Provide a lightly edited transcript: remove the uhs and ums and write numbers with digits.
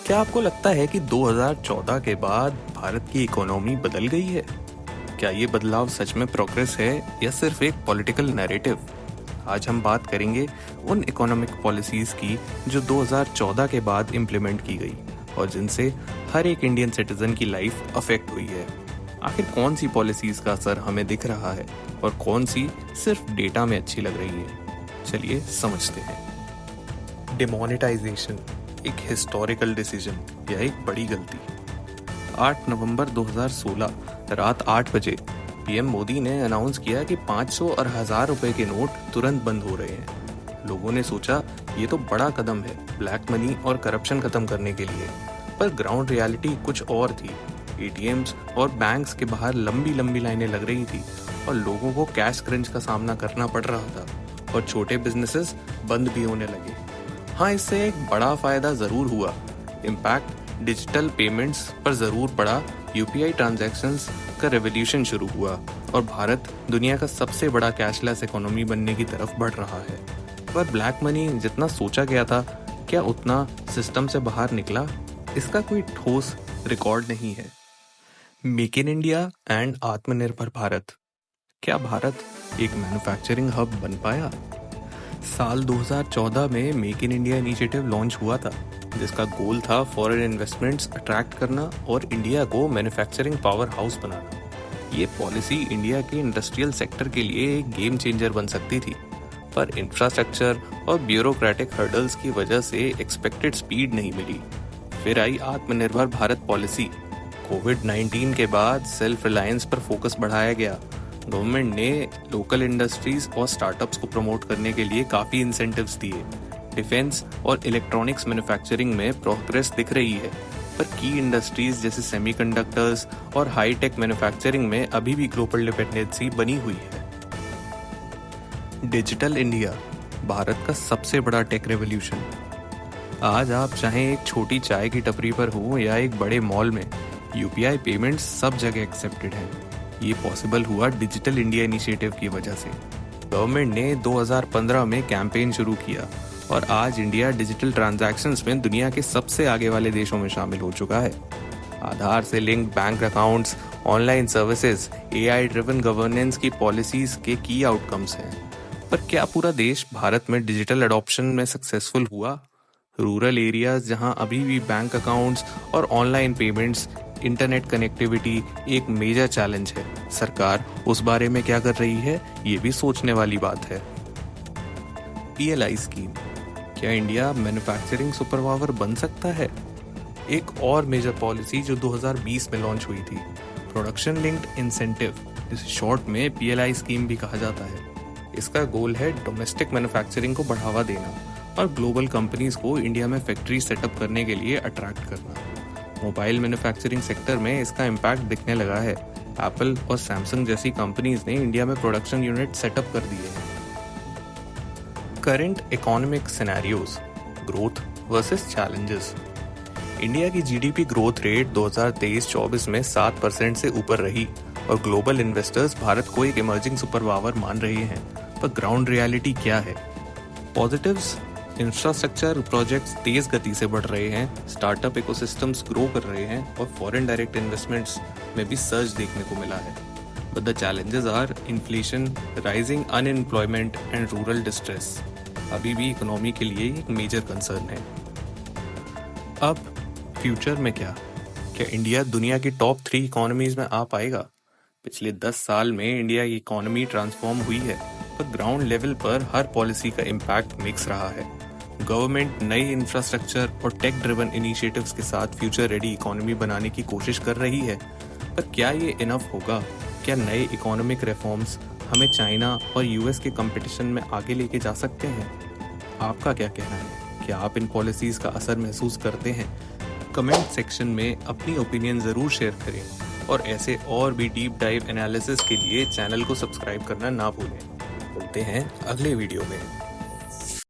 क्या आपको लगता है कि 2014 के बाद भारत की इकोनॉमी बदल गई है? क्या ये बदलाव सच में प्रोग्रेस है या सिर्फ एक पॉलिटिकल नैरेटिव? आज हम बात करेंगे उन इकोनॉमिक पॉलिसीज की जो 2014 के बाद इम्प्लीमेंट की गई और जिनसे हर एक इंडियन सिटीजन की लाइफ अफेक्ट हुई है। आखिर कौन सी पॉलिसीज का असर हमें दिख रहा है और कौन सी सिर्फ डेटा में अच्छी लग रही है? चलिए समझते हैं। डिमोनेटाइजेशन एक हिस्टोरिकल डिसीजन या एक बड़ी गलती। 8 नवंबर 2016 रात 8 बजे पीएम मोदी ने अनाउंस किया कि 500 और 1000 रुपए के नोट तुरंत बंद हो रहे हैं। लोगों ने सोचा ये तो बड़ा कदम है ब्लैक मनी और करप्शन खत्म करने के लिए, पर ग्राउंड रियलिटी कुछ और थी। एटीएम्स और बैंक्स के बाहर लंबी लंबी लाइनें लग रही थी और लोगों को कैश क्रंच का सामना करना पड़ रहा था और छोटे बिजनेसेस बंद भी होने लगे। हाँ, इससे एक बड़ा फायदा जरूर हुआ। इम्पैक्ट डिजिटल पेमेंट्स पर जरूर पड़ा। यूपीआई ट्रांजैक्शंस का रेवोल्यूशन शुरू हुआ और भारत दुनिया का सबसे बड़ा कैशलेस इकोनॉमी बनने की तरफ बढ़ रहा है। पर ब्लैक मनी जितना सोचा गया था, क्या उतना सिस्टम से बाहर निकला? इसका कोई ठोस रिकॉर्ड नहीं है। मेक इन इंडिया एंड आत्मनिर्भर भारत। क्या भारत एक मैन्युफैक्चरिंग हब बन पाया? साल 2014 में make in India initiative launch हुआ था, जिसका गोल था फॉरेन इन्वेस्टमेंट्स अट्रैक्ट करना और इंडिया को मैन्युफैक्चरिंग पावर हाउस बनाना। ये पॉलिसी इंडिया के इंडस्ट्रियल सेक्टर के लिए एक गेम चेंजर बन सकती थी, पर इंफ्रास्ट्रक्चर और ब्यूरोक्रेटिक हर्डल्स की वजह से एक्सपेक्टेड स्पीड नहीं मिली। फिर आई आत्मनिर्भर भारत पॉलिसी। कोविड-19 के बाद सेल्फ रिलायंस पर फोकस बढ़ाया गया। गवर्नमेंट ने लोकल इंडस्ट्रीज और स्टार्टअप्स को प्रमोट करने के लिए काफ़ी इंसेंटिव्स दिए। डिफेंस और इलेक्ट्रॉनिक्स मैन्युफैक्चरिंग में प्रोग्रेस दिख रही है, पर की इंडस्ट्रीज जैसे सेमीकंडक्टर्स और हाई टेक मैन्युफैक्चरिंग में अभी भी ग्लोबल डिपेंडेंसी बनी हुई है। डिजिटल इंडिया भारत का सबसे बड़ा टेक रेवोल्यूशन। आज आप चाहे एक छोटी चाय की टपरी पर हो या एक बड़े मॉल में, यूपीआई पेमेंट्स सब जगह एक्सेप्टेड हैं। ये पॉसिबल हुआ डिजिटल इंडिया इनिशिएटिव की वजह से। गवर्नमेंट ने 2015 में कैंपेन शुरू किया और आज इंडिया डिजिटल ट्रांजैक्शंस में दुनिया के सबसे आगे वाले देशों में शामिल हो चुका है। आधार से link bank accounts, online services, AI driven governance की पॉलिसीज के की आउटकम्स हैं। पर क्या पूरा देश भारत में डिजिटल अडॉप्शन में सक्सेसफुल हुआ? रूरल एरियाज जहां अभी भी बैंक अकाउंट्स और ऑनलाइन पेमेंट्स, इंटरनेट कनेक्टिविटी एक मेजर चैलेंज है। सरकार उस बारे में क्या कर रही है, ये भी सोचने वाली बात है। पीएलआई स्कीम, क्या इंडिया मैन्युफैक्चरिंग सुपर पावर बन सकता है? एक और मेजर पॉलिसी जो 2020 में लॉन्च हुई थी, प्रोडक्शन लिंक्ड इंसेंटिव, जिसे शॉर्ट में पीएलआई स्कीम भी कहा जाता है। इसका गोल है डोमेस्टिक मैन्युफैक्चरिंग को बढ़ावा देना और ग्लोबल कंपनीज को इंडिया में फैक्ट्री सेटअप करने के लिए अट्रैक्ट करना। मोबाइल मैन्युफैक्चरिंग सेक्टर में इसका इम्पैक्ट दिखने लगा है। एप्पल और सैमसंग जैसी कंपनीज ने इंडिया में प्रोडक्शन यूनिट सेटअप कर दिए हैं। Current economic scenarios, growth versus challenges. India की जीडीपी ग्रोथ रेट 2023-24 में 7% से ऊपर रही और ग्लोबल इन्वेस्टर्स भारत को एक इमर्जिंग सुपर पावर मान रहे हैं। पर ग्राउंड रियलिटी क्या है? पॉजिटिव्स, इंफ्रास्ट्रक्चर प्रोजेक्ट्स तेज गति से बढ़ रहे हैं, स्टार्टअप इकोसिस्टम्स ग्रो कर रहे हैं और फॉरेन डायरेक्ट इन्वेस्टमेंट्स में भी सर्ज देखने को मिला है। But the challenges are inflation, rising unemployment and rural distress अभी भी इकोनॉमी के लिए एक मेजर कंसर्न है। अब फ्यूचर में क्या इंडिया दुनिया की टॉप 3 इकोनॉमीज में आ पाएगा? पिछले 10 साल में इंडिया की इकोनॉमी ट्रांसफॉर्म हुई है, पर ग्राउंड लेवल पर हर पॉलिसी का इम्पैक्ट मिक्स रहा है। गवर्नमेंट नई इंफ्रास्ट्रक्चर और टेक ड्रिवन इनिशिएटिव्स के साथ फ्यूचर रेडी इकोनॉमी बनाने की कोशिश कर रही है, पर क्या ये इनफ होगा? क्या नए इकोनॉमिक रिफॉर्म्स हमें चाइना और यूएस के कंपटीशन में आगे लेके जा सकते हैं? आपका क्या कहना है? क्या आप इन पॉलिसीज का असर महसूस करते हैं? कमेंट सेक्शन में अपनी ओपिनियन ज़रूर शेयर करें और ऐसे और भी डीप डाइव एनालिसिस के लिए चैनल को सब्सक्राइब करना ना भूलें। मिलते हैं अगले वीडियो में।